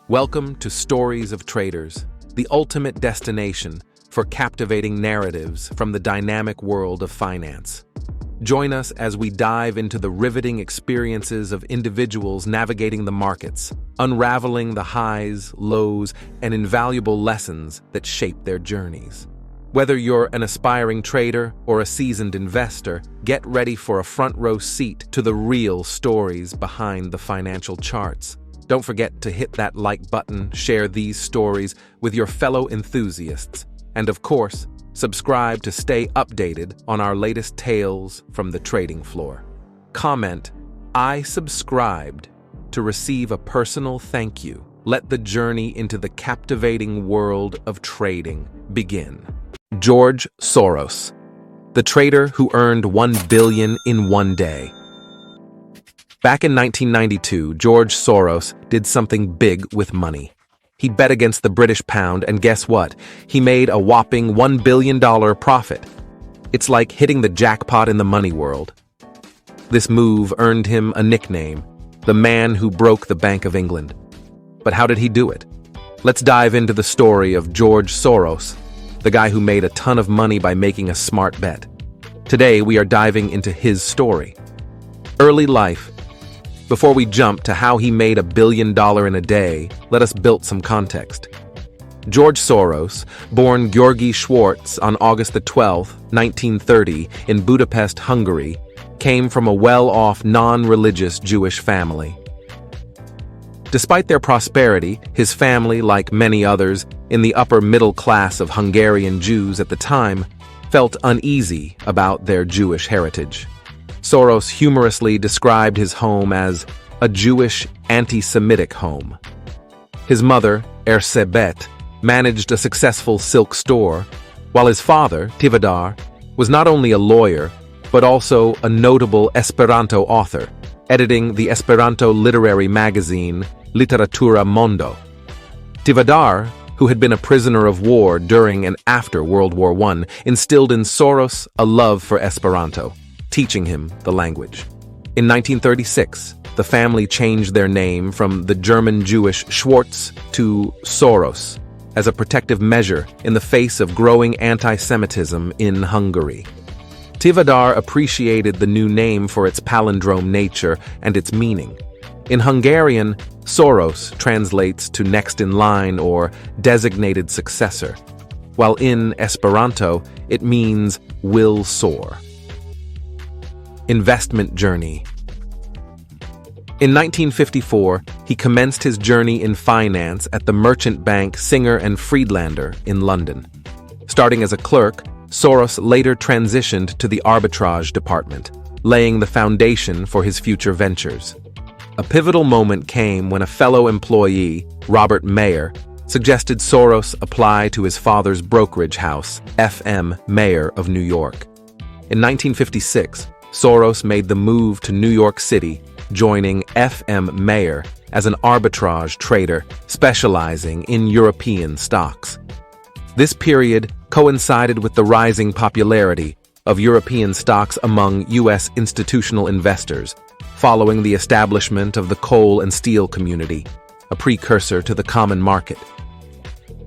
Welcome to Stories of Traders, the ultimate destination for captivating narratives from the dynamic world of finance. Join us as we dive into the riveting experiences of individuals navigating the markets, unraveling the highs, lows, and invaluable lessons that shape their journeys. Whether you're an aspiring trader or a seasoned investor, get ready for a front-row seat to the real stories behind the financial charts. Don't forget to hit that like button, share these stories with your fellow enthusiasts, and of course, subscribe to stay updated on our latest tales from the trading floor. Comment, "I subscribed," to receive a personal thank you. Let the journey into the captivating world of trading begin. George Soros, the trader who earned $1 billion in one day. Back in 1992, George Soros did something big with money. He bet against the British pound, and guess what? He made a whopping $1 billion profit. It's like hitting the jackpot in the money world. This move earned him a nickname, the man who broke the Bank of England. But how did he do it? Let's dive into the story of George Soros, the guy who made a ton of money by making a smart bet. Today, we are diving into his story. Early life. Before we jump to how he made $1 billion in a day, let us build some context. George Soros, born György Schwartz on August 12, 1930, in Budapest, Hungary, came from a well-off, non-religious Jewish family. Despite their prosperity, his family, like many others in the upper middle class of Hungarian Jews at the time, felt uneasy about their Jewish heritage. Soros humorously described his home as a Jewish anti-Semitic home. His mother, Erzsébet, managed a successful silk store, while his father, Tivadar, was not only a lawyer, but also a notable Esperanto author, editing the Esperanto literary magazine Literatura Mondo. Tivadar, who had been a prisoner of war during and after World War I, instilled in Soros a love for Esperanto, teaching him the language. In 1936, the family changed their name from the German Jewish Schwartz to Soros as a protective measure in the face of growing anti-Semitism in Hungary. Tivadar appreciated the new name for its palindrome nature and its meaning. In Hungarian, Soros translates to next in line or designated successor, while in Esperanto it means will soar. Investment journey. In 1954, he commenced his journey in finance at the merchant bank Singer and Friedlander in London. Starting as a clerk, Soros later transitioned to the arbitrage department, laying the foundation for his future ventures. A pivotal moment came when a fellow employee, Robert Mayer, suggested Soros apply to his father's brokerage house, F.M. Mayer of New York. In 1956, Soros made the move to New York City, joining F.M. Mayer as an arbitrage trader specializing in European stocks. This period coincided with the rising popularity of European stocks among U.S. institutional investors, following the establishment of the coal and steel community, a precursor to the common market.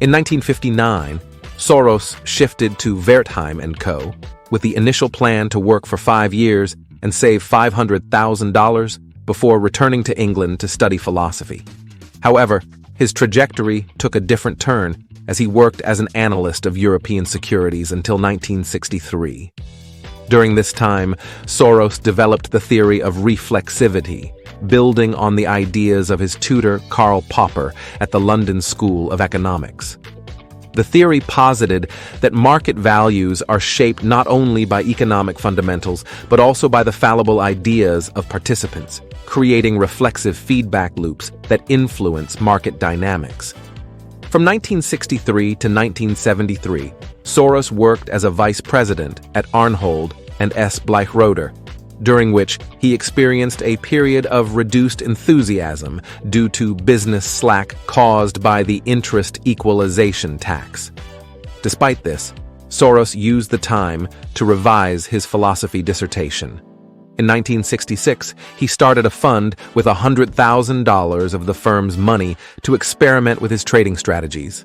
In 1959, Soros shifted to Wertheim & Co., with the initial plan to work for 5 years and save $500,000 before returning to England to study philosophy. However, his trajectory took a different turn as he worked as an analyst of European securities until 1963. During this time, Soros developed the theory of reflexivity, building on the ideas of his tutor Karl Popper at the London School of Economics. The theory posited that market values are shaped not only by economic fundamentals, but also by the fallible ideas of participants, creating reflexive feedback loops that influence market dynamics. From 1963 to 1973, Soros worked as a vice president at Arnhold and S. Bleichroeder, during which he experienced a period of reduced enthusiasm due to business slack caused by the interest equalization tax. Despite this, Soros used the time to revise his philosophy dissertation. In 1966, he started a fund with $100,000 of the firm's money to experiment with his trading strategies.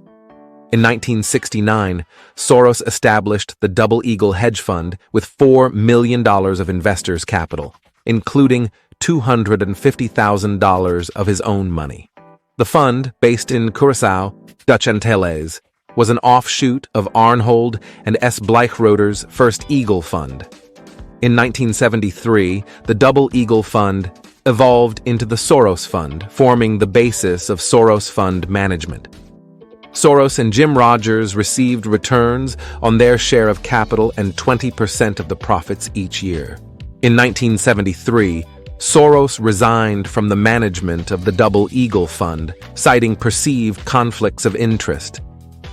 In 1969, Soros established the Double Eagle Hedge Fund with $4 million of investors' capital, including $250,000 of his own money. The fund, based in Curaçao, Dutch Antilles, was an offshoot of Arnold and S. Bleichroder's First Eagle Fund. In 1973, the Double Eagle Fund evolved into the Soros Fund, forming the basis of Soros Fund Management. Soros and Jim Rogers received returns on their share of capital and 20% of the profits each year. In 1973, Soros resigned from the management of the Double Eagle Fund, citing perceived conflicts of interest.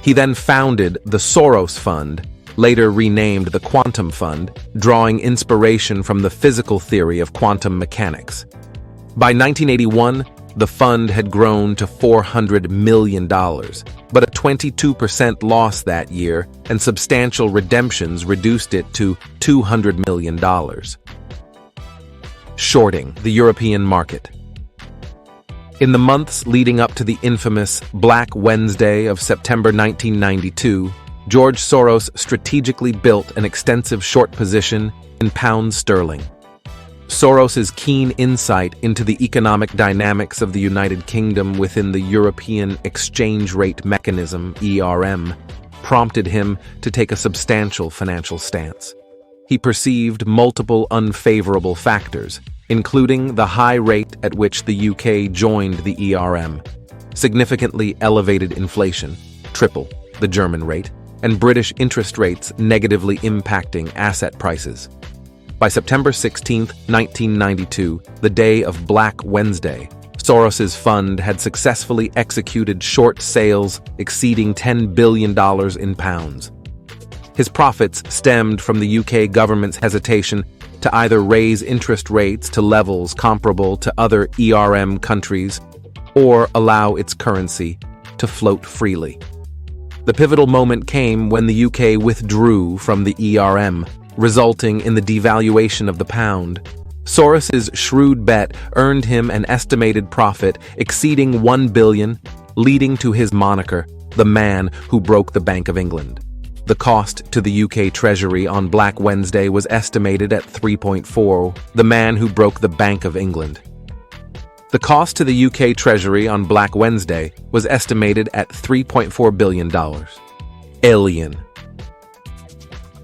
He then founded the Soros Fund, later renamed the Quantum Fund, drawing inspiration from the physical theory of quantum mechanics. By 1981, the fund had grown to $400 million, but a 22% loss that year and substantial redemptions reduced it to $200 million. Shorting the European market. In the months leading up to the infamous Black Wednesday of September 1992, George Soros strategically built an extensive short position in pound sterling. Soros's keen insight into the economic dynamics of the United Kingdom within the European Exchange Rate Mechanism, ERM, prompted him to take a substantial financial stance. He perceived multiple unfavorable factors, including the high rate at which the UK joined the ERM, significantly elevated inflation, triple the German rate, and British interest rates negatively impacting asset prices. By September 16, 1992, the day of Black Wednesday, Soros's fund had successfully executed short sales exceeding $10 billion in pounds. His profits stemmed from the UK government's hesitation to either raise interest rates to levels comparable to other ERM countries or allow its currency to float freely. The pivotal moment came when the UK withdrew from the ERM, resulting in the devaluation of the pound. Soros's shrewd bet earned him an estimated profit exceeding $1 billion, leading to his moniker, the man who broke the Bank of England. The cost to the UK Treasury on Black Wednesday was estimated at 3.4, the man who broke the Bank of England. The cost to the UK Treasury on Black Wednesday was estimated at $3.4 billion. Alien.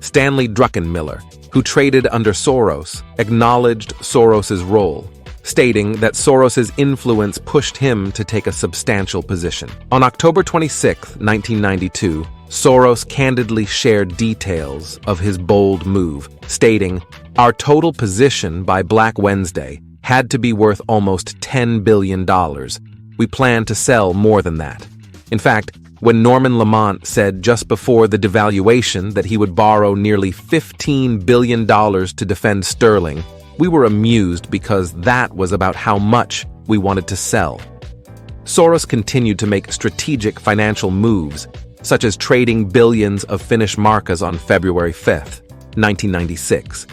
Stanley Druckenmiller, who traded under Soros, acknowledged Soros's role, stating that Soros's influence pushed him to take a substantial position. On October 26, 1992, Soros candidly shared details of his bold move, stating, "Our total position by Black Wednesday had to be worth almost $10 billion. We plan to sell more than that." In fact, when Norman Lamont said just before the devaluation that he would borrow nearly $15 billion to defend sterling, we were amused because that was about how much we wanted to sell. Soros continued to make strategic financial moves, such as trading billions of Finnish markas on February 5, 1996,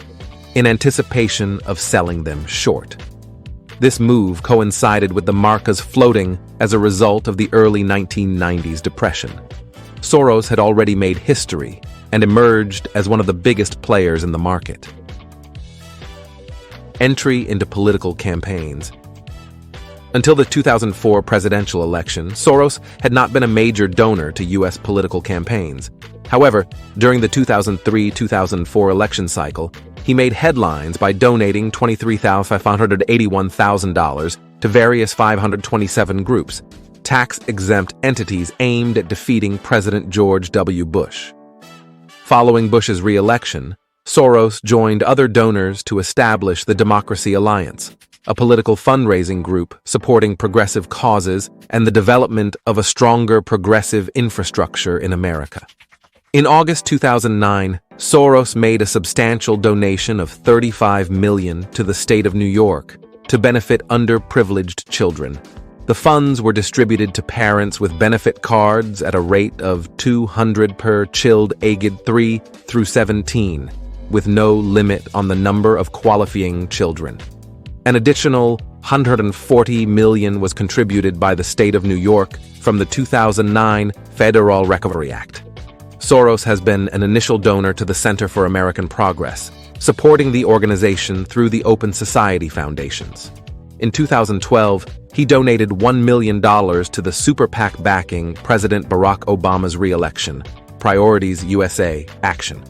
in anticipation of selling them short. This move coincided with the markas floating as a result of the early 1990s depression. Soros had already made history and emerged as one of the biggest players in the market. Entry into political campaigns. Until the 2004 presidential election, Soros had not been a major donor to U.S. political campaigns. However, during the 2003-2004 election cycle, he made headlines by donating $23,581,000 to various 527 groups, tax-exempt entities aimed at defeating President George W. Bush. Following Bush's re-election, Soros joined other donors to establish the Democracy Alliance, a political fundraising group supporting progressive causes and the development of a stronger progressive infrastructure in America. In August 2009, Soros made a substantial donation of $35 million to the state of New York to benefit underprivileged children. The funds were distributed to parents with benefit cards at a rate of $200 per child aged 3 through 17. with no limit on the number of qualifying children. An additional $140 million was contributed by the state of New York from the 2009 Federal Recovery Act. Soros has been an initial donor to the Center for American Progress, supporting the organization through the Open Society Foundations. In 2012, he donated $1 million to the super PAC backing President Barack Obama's re-election, Priorities USA Action.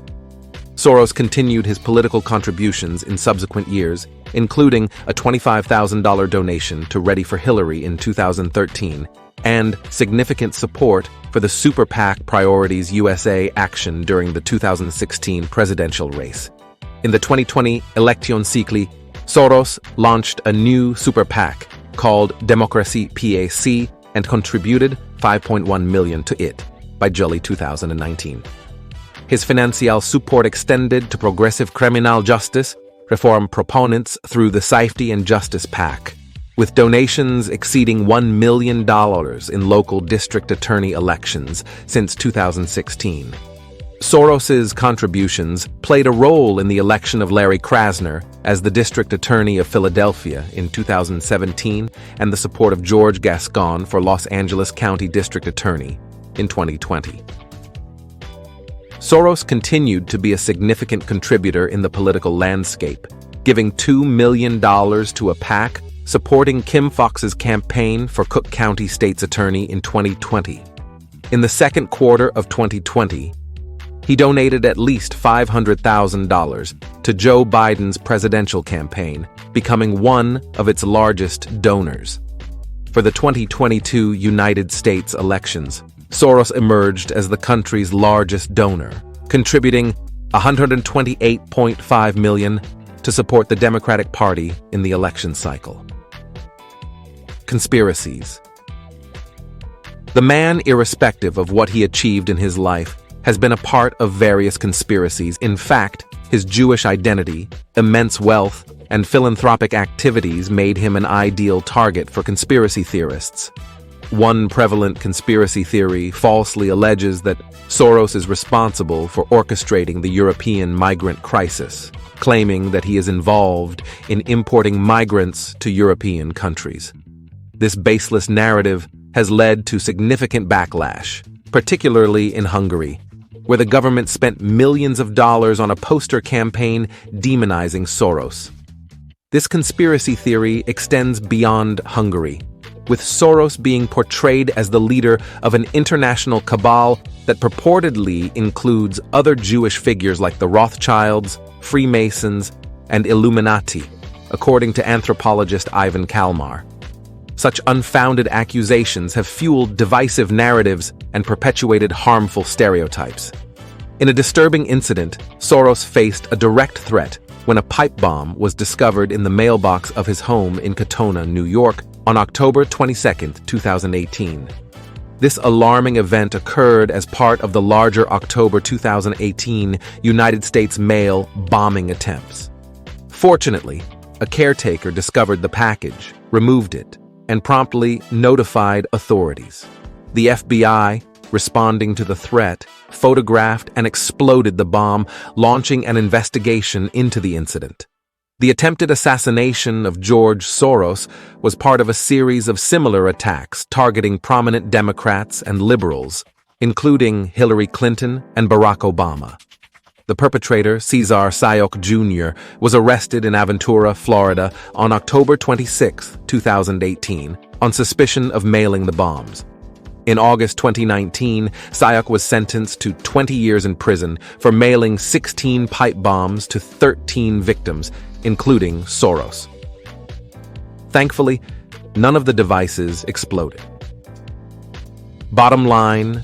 Soros continued his political contributions in subsequent years, including a $25,000 donation to Ready for Hillary in 2013 and significant support for the super PAC Priorities USA Action during the 2016 presidential race. In the 2020 election cycle, Soros launched a new super PAC called Democracy PAC and contributed $5.1 million to it by July 2019. His financial support extended to progressive criminal justice reform proponents through the Safety and Justice PAC, with donations exceeding $1 million in local district attorney elections since 2016. Soros's contributions played a role in the election of Larry Krasner as the District Attorney of Philadelphia in 2017 and the support of George Gascon for Los Angeles County District Attorney in 2020. Soros continued to be a significant contributor in the political landscape, giving $2 million to a PAC supporting Kim Foxx's campaign for Cook County State's Attorney in 2020. In the second quarter of 2020, he donated at least $500,000 to Joe Biden's presidential campaign, becoming one of its largest donors. For the 2022 United States elections, Soros emerged as the country's largest donor, contributing $128.5 million to support the Democratic Party in the election cycle. Conspiracies. The man, irrespective of what he achieved in his life, has been a part of various conspiracies. In fact, his Jewish identity, immense wealth, and philanthropic activities made him an ideal target for conspiracy theorists. One prevalent conspiracy theory falsely alleges that Soros is responsible for orchestrating the European migrant crisis, claiming that he is involved in importing migrants to European countries. This baseless narrative has led to significant backlash, particularly in Hungary, where the government spent millions of dollars on a poster campaign demonizing Soros. This conspiracy theory extends beyond Hungary, with Soros being portrayed as the leader of an international cabal that purportedly includes other Jewish figures like the Rothschilds, Freemasons, and Illuminati, according to anthropologist Ivan Kalmar. Such unfounded accusations have fueled divisive narratives and perpetuated harmful stereotypes. In a disturbing incident, Soros faced a direct threat when a pipe bomb was discovered in the mailbox of his home in Katona, New York, on October 22, 2018. This alarming event occurred as part of the larger October 2018 United States mail bombing attempts. Fortunately, a caretaker discovered the package, removed it, and promptly notified authorities. The FBI, responding to the threat, photographed and exploded the bomb, launching an investigation into the incident. The attempted assassination of George Soros was part of a series of similar attacks targeting prominent Democrats and liberals, including Hillary Clinton and Barack Obama. The perpetrator, Cesar Sayok Jr., was arrested in Aventura, Florida, on October 26, 2018, on suspicion of mailing the bombs. In August 2019, Sayok was sentenced to 20 years in prison for mailing 16 pipe bombs to 13 victims, including Soros. Thankfully, none of the devices exploded. Bottom line,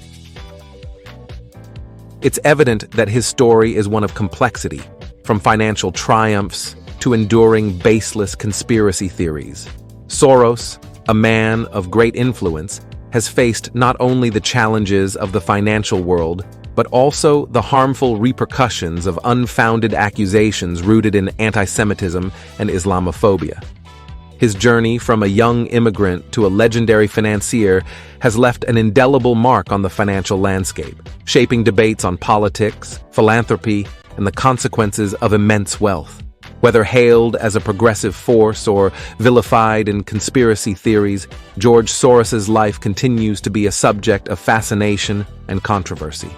it's evident that his story is one of complexity, from financial triumphs to enduring baseless conspiracy theories. Soros, a man of great influence, has faced not only the challenges of the financial world, but also the harmful repercussions of unfounded accusations rooted in anti-Semitism and Islamophobia. His journey from a young immigrant to a legendary financier has left an indelible mark on the financial landscape, shaping debates on politics, philanthropy, and the consequences of immense wealth. Whether hailed as a progressive force or vilified in conspiracy theories, George Soros's life continues to be a subject of fascination and controversy.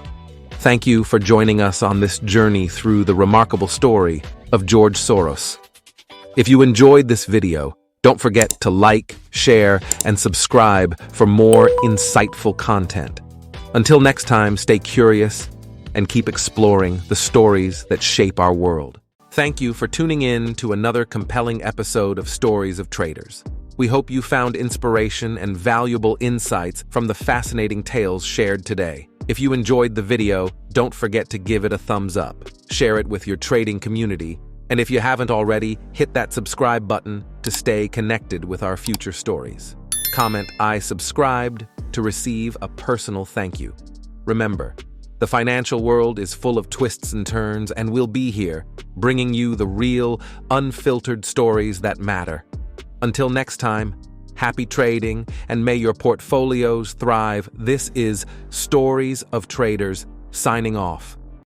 Thank you for joining us on this journey through the remarkable story of George Soros. If you enjoyed this video, don't forget to like, share, and subscribe for more insightful content. Until next time, stay curious and keep exploring the stories that shape our world. Thank you for tuning in to another compelling episode of Stories of Traders. We hope you found inspiration and valuable insights from the fascinating tales shared today. If you enjoyed the video, don't forget to give it a thumbs up, share it with your trading community, and if you haven't already, hit that subscribe button to stay connected with our future stories. Comment "I subscribed" to receive a personal thank you. Remember, the financial world is full of twists and turns, and we'll be here, bringing you the real, unfiltered stories that matter. Until next time, happy trading, and may your portfolios thrive. This is Stories of Traders, signing off.